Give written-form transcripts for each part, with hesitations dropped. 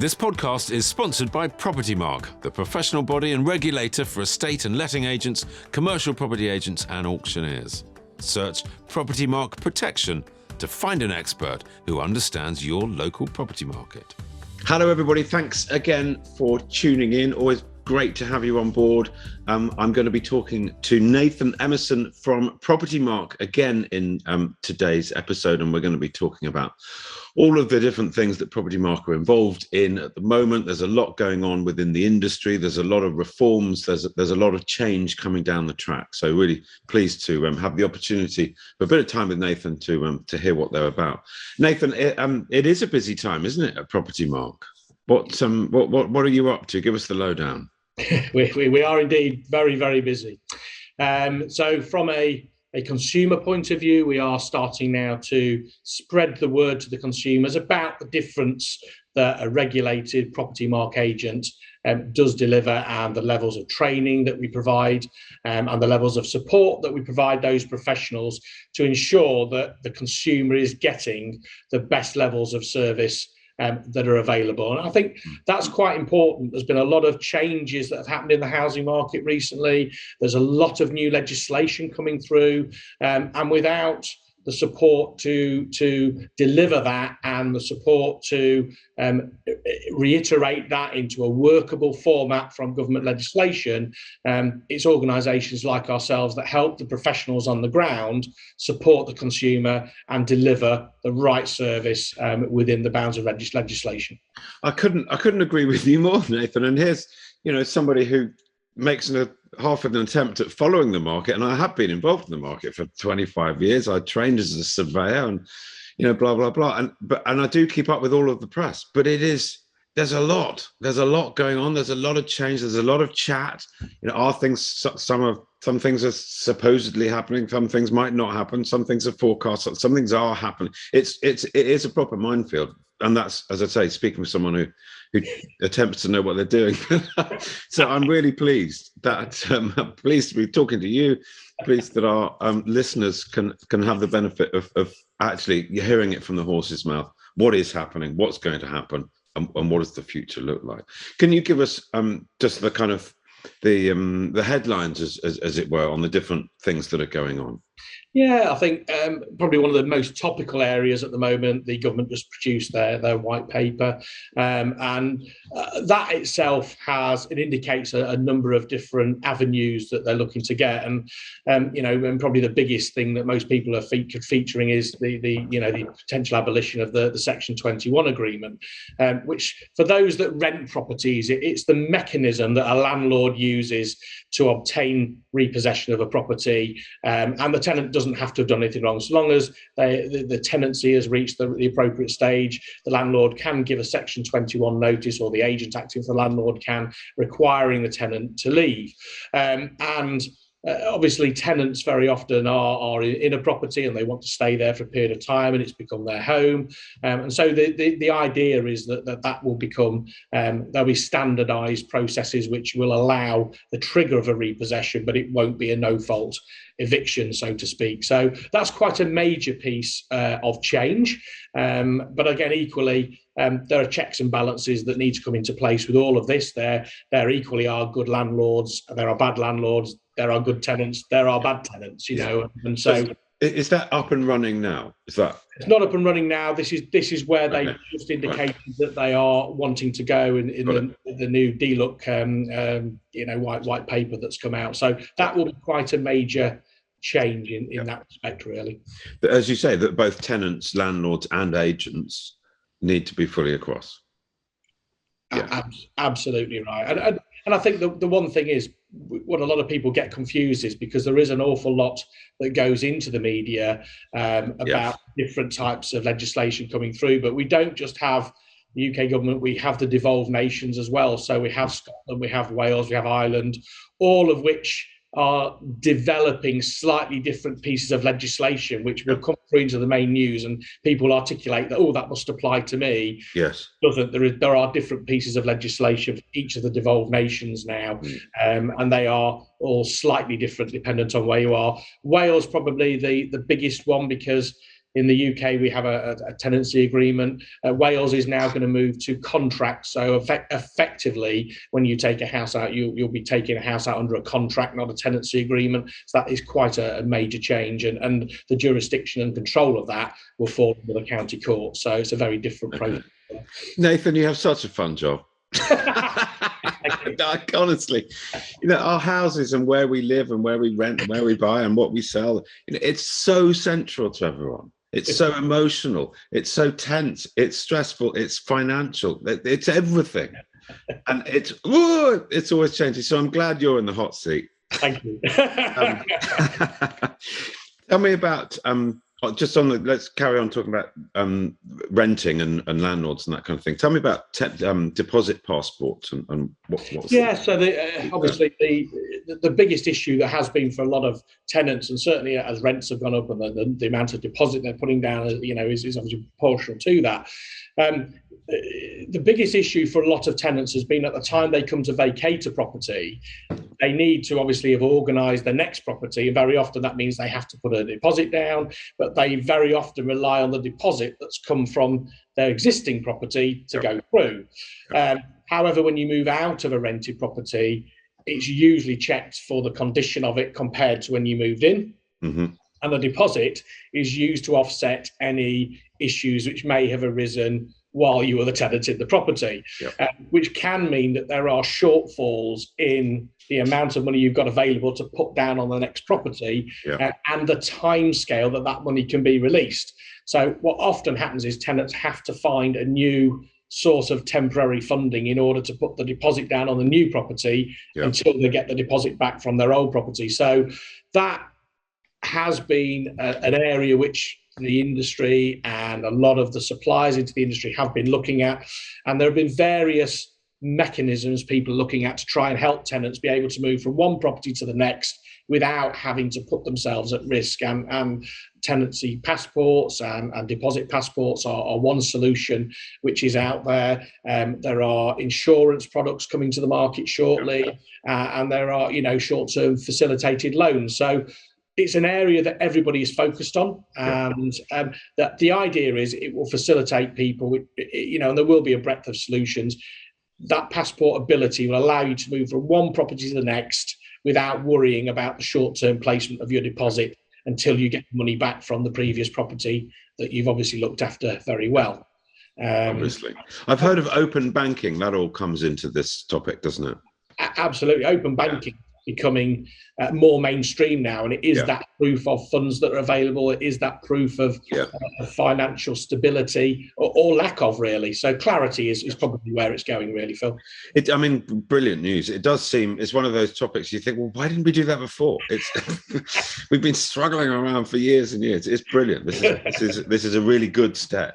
This podcast is sponsored by Propertymark, the professional body and regulator for estate and letting agents, commercial property agents and auctioneers. Search Propertymark Protection to find an expert who understands your local property market. Hello everybody, thanks again for tuning in. Always great to have you on board. I'm going to be talking to Nathan Emerson from Propertymark again in today's episode, and we're going to be talking about all of the different things that Propertymark are involved in at the moment. There's a lot going on within the industry. There's a lot of reforms. There's a lot of change coming down the track. So really pleased to have the opportunity for a bit of time with Nathan to hear what they're about. Nathan, it is a busy time, isn't it, at Propertymark? What are you up to? Give us the lowdown. We are indeed very, very busy. So from a consumer point of view, we are starting now to spread the word to the consumers about the difference that a regulated Propertymark agent does deliver, and the levels of training that we provide, and the levels of support that we provide those professionals to ensure that the consumer is getting the best levels of service that are available. And I think that's quite important. There's been a lot of changes that have happened in the housing market recently. There's a lot of new legislation coming through, and without the support to deliver that and the support to reiterate that into a workable format from government legislation, it's organisations like ourselves that help the professionals on the ground support the consumer and deliver the right service within the bounds of legislation. I couldn't agree with you more, Nathan. And here's somebody who makes half of an attempt at following the market, and I have been involved in the market for 25 years. I trained as a surveyor, and blah blah blah, and I do keep up with all of the press. But there's a lot going on. There's a lot of change. There's a lot of chat. Are things some things are supposedly happening. Some things might not happen. Some things are forecast. Some things are happening. It is a proper minefield, and that's, as I say, speaking with someone who attempts to know what they're doing. So I'm really pleased that pleased to be talking to you. Pleased that our listeners can have the benefit of actually hearing it from the horse's mouth. What is happening? What's going to happen? And what does the future look like? Can you give us just the kind of the headlines, as it were, on the different things that are going on? Yeah, I think probably one of the most topical areas at the moment, the government just produced their white paper, and that itself it indicates a number of different avenues that they're looking to get, and probably the biggest thing that most people are featuring is the potential abolition of the Section 21 agreement, which for those that rent properties, it's the mechanism that a landlord uses to obtain repossession of a property, and the tenant doesn't have to have done anything wrong. So long as the tenancy has reached the appropriate stage, the landlord can give a Section 21 notice, or the agent acting for the landlord can, requiring the tenant to leave. Obviously, tenants very often are in a property and they want to stay there for a period of time, and it's become their home. And so the idea is that will become, there'll be standardised processes which will allow the trigger of a repossession, but it won't be a no-fault eviction, so to speak. So that's quite a major piece of change. But again, equally, there are checks and balances that need to come into place with all of this. There equally are good landlords, there are bad landlords, there are good tenants, there are bad tenants, and so is that up and running now? It's not up and running now. This is where they just indicated that they are wanting to go in the new DLUC white paper that's come out. So that will be quite a major change in that respect, really. As you say, that both tenants, landlords and agents need to be fully across. Yeah. Absolutely right. And I think the one thing is, what a lot of people get confused is because there is an awful lot that goes into the media about different types of legislation coming through, but we don't just have the UK government, we have the devolved nations as well. So we have Scotland, we have Wales, we have Ireland, all of which are developing slightly different pieces of legislation, which will come through into the main news, and people articulate that, that must apply to me. Yes. Doesn't. There are different pieces of legislation for each of the devolved nations now, and they are all slightly different dependent on where you are. Wales probably the biggest one, because In the UK, we have a tenancy agreement. Wales is now going to move to contract. So effectively, when you take a house out, you'll be taking a house out under a contract, not a tenancy agreement. So that is quite a major change. And the jurisdiction and control of that will fall under the county court. So it's a very different process. Nathan, you have such a fun job. Honestly, our houses and where we live and where we rent and where we buy and what we sell, it's so central to everyone. It's so emotional. It's so tense. It's stressful. It's financial. It's everything. And it's always changing. So I'm glad you're in the hot seat. Thank you. Tell me about just on the, let's carry on talking about renting and landlords and that kind of thing. Tell me about deposit passports and what's yeah. So obviously the biggest issue that has been for a lot of tenants, and certainly as rents have gone up and the amount of deposit they're putting down, is obviously proportional to that. The biggest issue for a lot of tenants has been at the time they come to vacate a property, they need to obviously have organised their next property. And very often that means they have to put a deposit down, but they very often rely on the deposit that's come from their existing property to go through. However, when you move out of a rented property, it's usually checked for the condition of it compared to when you moved in. Mm-hmm. And the deposit is used to offset any issues which may have arisen while you were the tenant in the property, which can mean that there are shortfalls in the amount of money you've got available to put down on the next property, and the time scale that money can be released. So what often happens is tenants have to find a new source of temporary funding in order to put the deposit down on the new property until they get the deposit back from their old property. So that has been an area which the industry and a lot of the suppliers into the industry have been looking at, and there have been various mechanisms people are looking at to try and help tenants be able to move from one property to the next without having to put themselves at risk. And tenancy passports and deposit passports are one solution which is out there. There are insurance products coming to the market shortly, and there are short-term facilitated loans. So it's an area that everybody is focused on, and that the idea is it will facilitate people, and there will be a breadth of solutions. That passport ability will allow you to move from one property to the next without worrying about the short-term placement of your deposit until you get money back from the previous property that you've obviously looked after very well. Obviously. I've heard of open banking. That all comes into this topic, doesn't it? Absolutely. Open banking becoming more mainstream now, and it is that proof of funds that are available. It is that proof of financial stability or lack of, really. So clarity is probably where it's going, really, Phil. Brilliant news. It does seem it's one of those topics you think, well, why didn't we do that before? It's we've been struggling around for years and years. It's brilliant. This is a really good step.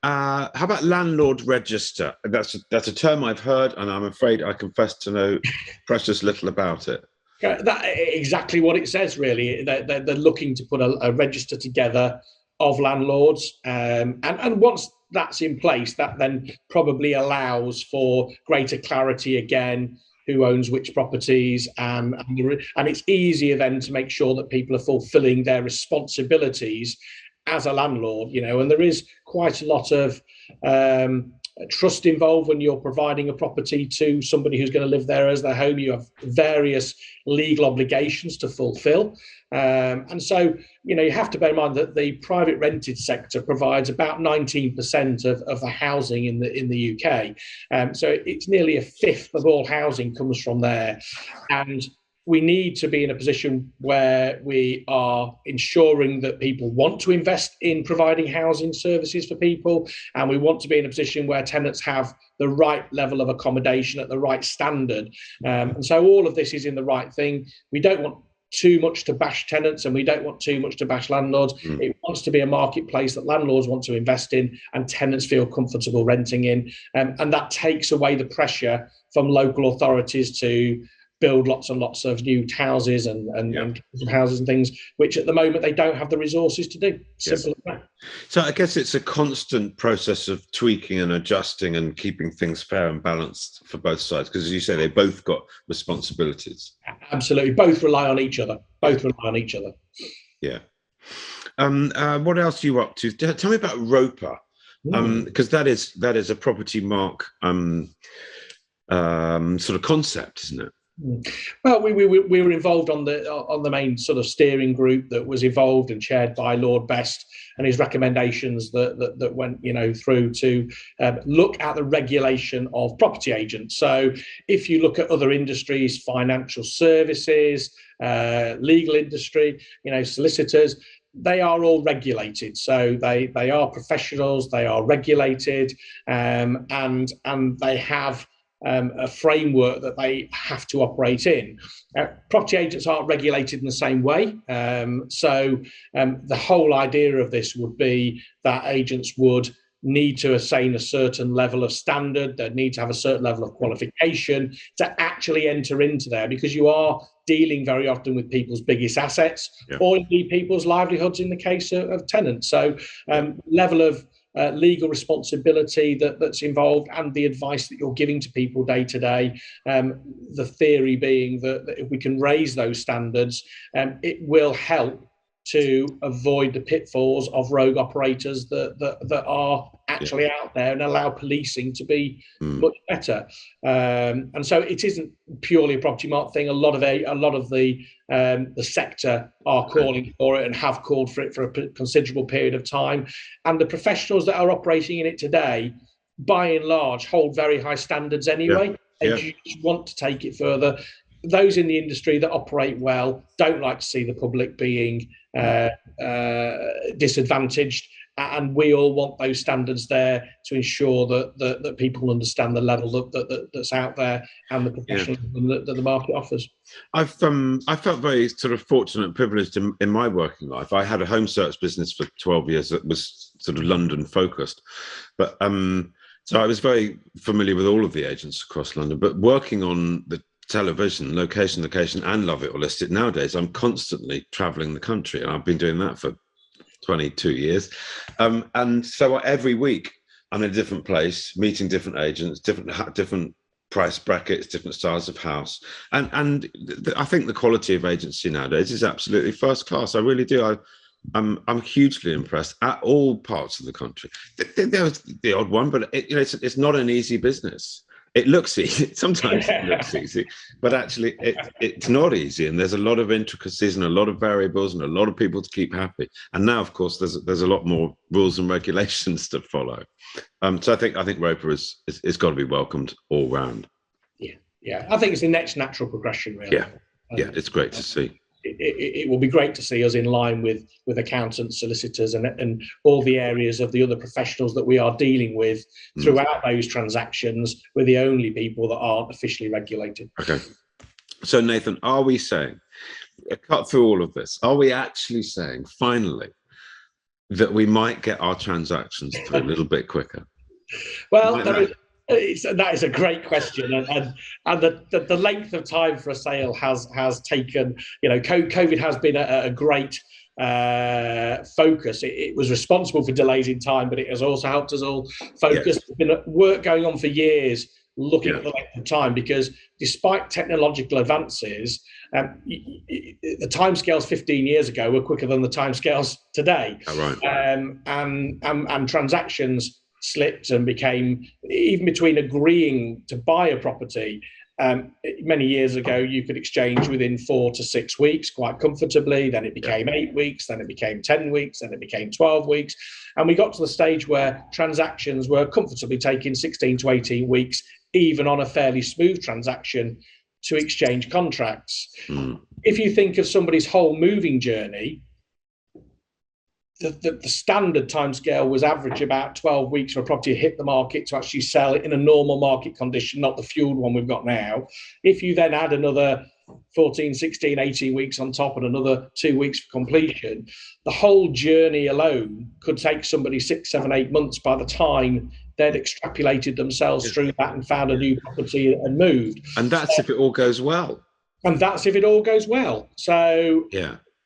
How about landlord register? That's a term I've heard, and I'm afraid I confess to know precious little about it. That exactly what it says, really. They're looking to put a register together of landlords, and once that's in place, that then probably allows for greater clarity again, who owns which properties, and it's easier then to make sure that people are fulfilling their responsibilities as a landlord, and there is quite a lot of trust involved when you're providing a property to somebody who's going to live there as their home. You have various legal obligations to fulfill. And so, you have to bear in mind that the private rented sector provides about 19% of the housing in the UK. So it's nearly a fifth of all housing comes from there. And we need to be in a position where we are ensuring that people want to invest in providing housing services for people, and we want to be in a position where tenants have the right level of accommodation at the right standard. And so all of this is in the right thing. We don't want too much to bash tenants, and we don't want too much to bash landlords. It wants to be a marketplace that landlords want to invest in and tenants feel comfortable renting in. And that takes away the pressure from local authorities to build lots and lots of new houses and houses and things, which at the moment they don't have the resources to do. Simple as that. So I guess it's a constant process of tweaking and adjusting and keeping things fair and balanced for both sides, because as you say, they both got responsibilities. Absolutely. Both rely on each other. Yeah. What else are you up to? Tell me about RoPA, because that is a Propertymark sort of concept, isn't it? Well, we were involved on the main sort of steering group that was involved and chaired by Lord Best, and his recommendations that went through to look at the regulation of property agents. So if you look at other industries, financial services, legal industry, solicitors, they are all regulated. So they are professionals, they are regulated, and they have a framework that they have to operate in. Property agents aren't regulated in the same way. So the whole idea of this would be that agents would need to attain a certain level of standard, they'd need to have a certain level of qualification to actually enter into there, because you are dealing very often with people's biggest assets, or indeed people's livelihoods in the case of tenants. So level of legal responsibility that's involved, and the advice that you're giving to people day to day. The theory being that if we can raise those standards, it will help to avoid the pitfalls of rogue operators that are actually out there, and allow policing to be much better. And so it isn't purely a Propertymark thing. A lot of the sector are calling for it, and have called for it for a considerable period of time. And the professionals that are operating in it today, by and large, hold very high standards anyway. And you want to take it further. Those in the industry that operate well don't like to see the public being disadvantaged, and we all want those standards there to ensure that people understand the level that's out there, and the professionalism that the market offers. I felt very sort of fortunate and privileged in my working life. I had a home search business for 12 years that was sort of London focused, but so I was very familiar with all of the agents across London. But working on the television, location, and love it or list it, nowadays I'm constantly traveling the country, and I've been doing that for 22 years. And so every week I'm in a different place, meeting different agents, different price brackets, different styles of house. And I think the quality of agency nowadays is absolutely first class. I really do. I'm hugely impressed at all parts of the country. There's the odd one, but it's not an easy business. It looks easy. Sometimes it looks easy, but actually it's not easy. And there's a lot of intricacies and a lot of variables and a lot of people to keep happy. And now, of course, there's a lot more rules and regulations to follow. So I think RoPA is got to be welcomed all round. Yeah. I think it's the next natural progression, really. Yeah, it's great to see. It will be great to see us in line with accountants, solicitors, and all the areas of the other professionals that we are dealing with throughout those transactions. We're the only people that aren't officially regulated. Okay. So Nathan, are we saying, cut through all of this, are we actually saying finally that we might get our transactions through a little bit quicker? Well, that is a great question, and the length of time for a sale has taken. COVID has been a great focus. It was responsible for delays in time, but it has also helped us all focus. There's been work going on for years looking at the length of time, because despite technological advances, the timescales 15 years ago were quicker than the timescales today. And transactions slipped and became, even between agreeing to buy a property, many years ago you could exchange within 4 to 6 weeks quite comfortably. Then it became 8 weeks, then it became 10 weeks, then it became 12 weeks, and we got to the stage where transactions were comfortably taking 16 to 18 weeks, even on a fairly smooth transaction, to exchange contracts. If you think of somebody's whole moving journey, the standard timescale was average about 12 weeks for a property to hit the market to actually sell it in a normal market condition, not the fueled one we've got now. If you then add another 14, 16, 18 weeks on top and another 2 weeks for completion, the whole journey alone could take somebody 6, 7, 8 months by the time they'd extrapolated themselves through that and found a new property and moved. And that's if it all goes well. And that's if it all goes well. So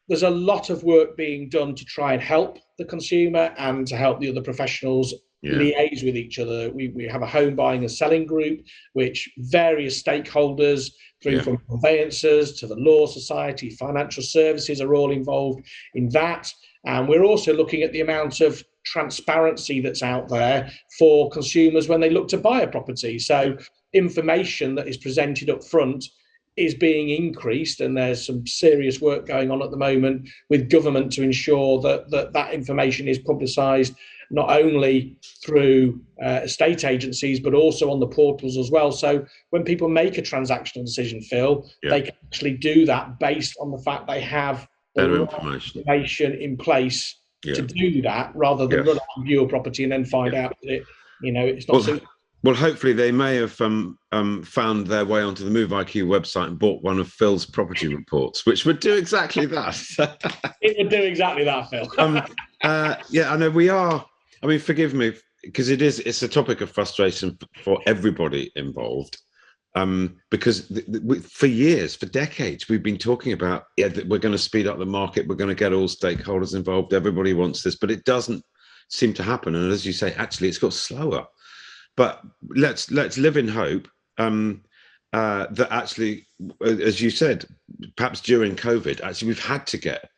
there's a lot of work being done to try and help the consumer and to help the other professionals liaise with each other. We have a home buying and selling group, which various stakeholders, from conveyancers to the law society, financial services, are all involved in that. And we're also looking at the amount of transparency that's out there for consumers when they look to buy a property. So information that is presented up front is being increased, and there's some serious work going on at the moment with government to ensure that information is publicised not only through estate agencies but also on the portals as well. So when people make a transactional decision, Phil, they can actually do that based on the fact they have better the information in place to do that, rather than run out and view a property and then find out that it's not. Well, hopefully they may have found their way onto the Move IQ website and bought one of Phil's property reports, which would do exactly that. It would do exactly that, Phil. I know we are. I mean, forgive me, because it's a topic of frustration for everybody involved. Because for years, for decades, we've been talking about that we're going to speed up the market, we're going to get all stakeholders involved, everybody wants this, but it doesn't seem to happen. And as you say, actually, it's got slower. But let's live in hope that actually, as you said, perhaps during COVID, actually we've had to get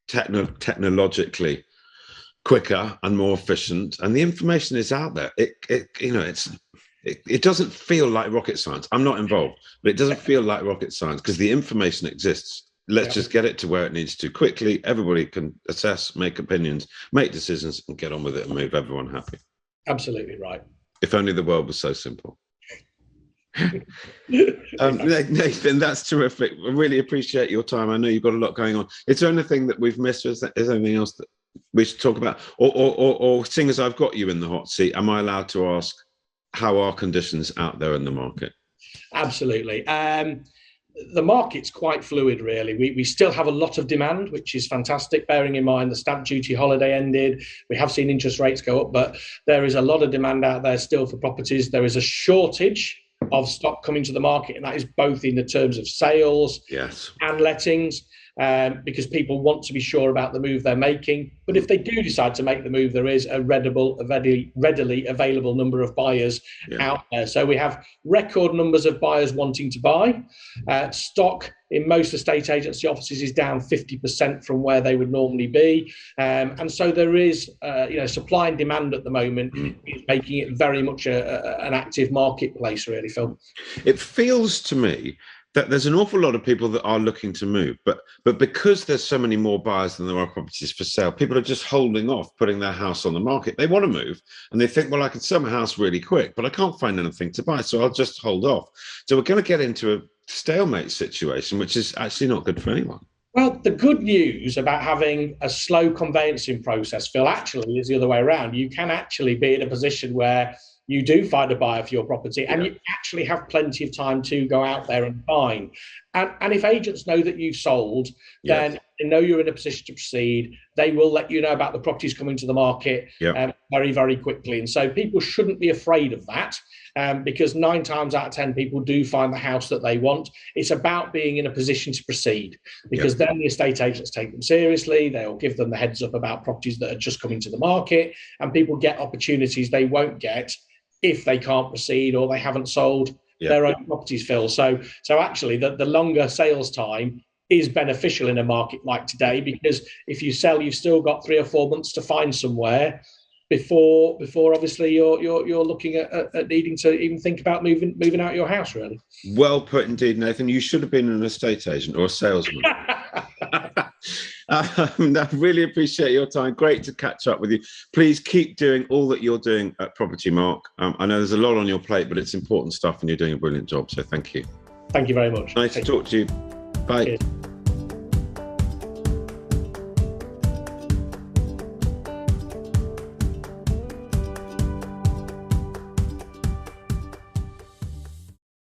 technologically quicker and more efficient, and the information is out there. It doesn't feel like rocket science. I'm not involved, but it doesn't feel like rocket science because the information exists. Let's just get it to where it needs to quickly. Everybody can assess, make opinions, make decisions, and get on with it and move everyone happy. Absolutely right. If only the world was so simple. Nathan, that's terrific. I really appreciate your time. I know you've got a lot going on. Is there anything that we've missed? Is there anything else that we should talk about? Or seeing as I've got you in the hot seat, am I allowed to ask how are conditions out there in the market? Absolutely. The market's quite fluid, really. We still have a lot of demand, which is fantastic, bearing in mind the stamp duty holiday ended. We have seen interest rates go up, but there is a lot of demand out there still for properties. There is a shortage of stock coming to the market, and that is both in the terms of sales and lettings, because people want to be sure about the move they're making. But if they do decide to make the move, there is a readily available number of buyers out there. So we have record numbers of buyers wanting to buy. Stock in most estate agency offices is down 50% from where they would normally be. And so there is, supply and demand at the moment is making it very much an active marketplace, really, Phil. It feels to me that there's an awful lot of people that are looking to move, but because there's so many more buyers than there are properties for sale, people are just holding off putting their house on the market. They want to move and they think, well, I could sell my house really quick, but I can't find anything to buy, so I'll just hold off. So we're going to get into a stalemate situation, which is actually not good for anyone. Well, the good news about having a slow conveyancing process, Phil, actually is the other way around. You can actually be in a position where you do find a buyer for your property and you actually have plenty of time to go out there and find. And if agents know that you've sold, then they know you're in a position to proceed. They will let you know about the properties coming to the market very, very quickly. And so people shouldn't be afraid of that, because 9 times out of 10 people do find the house that they want. It's about being in a position to proceed, because then the estate agents take them seriously. They'll give them the heads up about properties that are just coming to the market, and people get opportunities they won't get if they can't proceed or they haven't sold their own properties, Phil. So actually the longer sales time is beneficial in a market like today, because if you sell, you've still got 3 or 4 months to find somewhere before obviously you're looking at needing to even think about moving out your house, really. Well put indeed, Nathan. You should have been an estate agent or a salesman. I really appreciate your time. Great to catch up with you. Please keep doing all that you're doing at Propertymark. I know there's a lot on your plate, but it's important stuff and you're doing a brilliant job. So thank you. Thank you very much. Nice to talk to you. Bye. Cheers.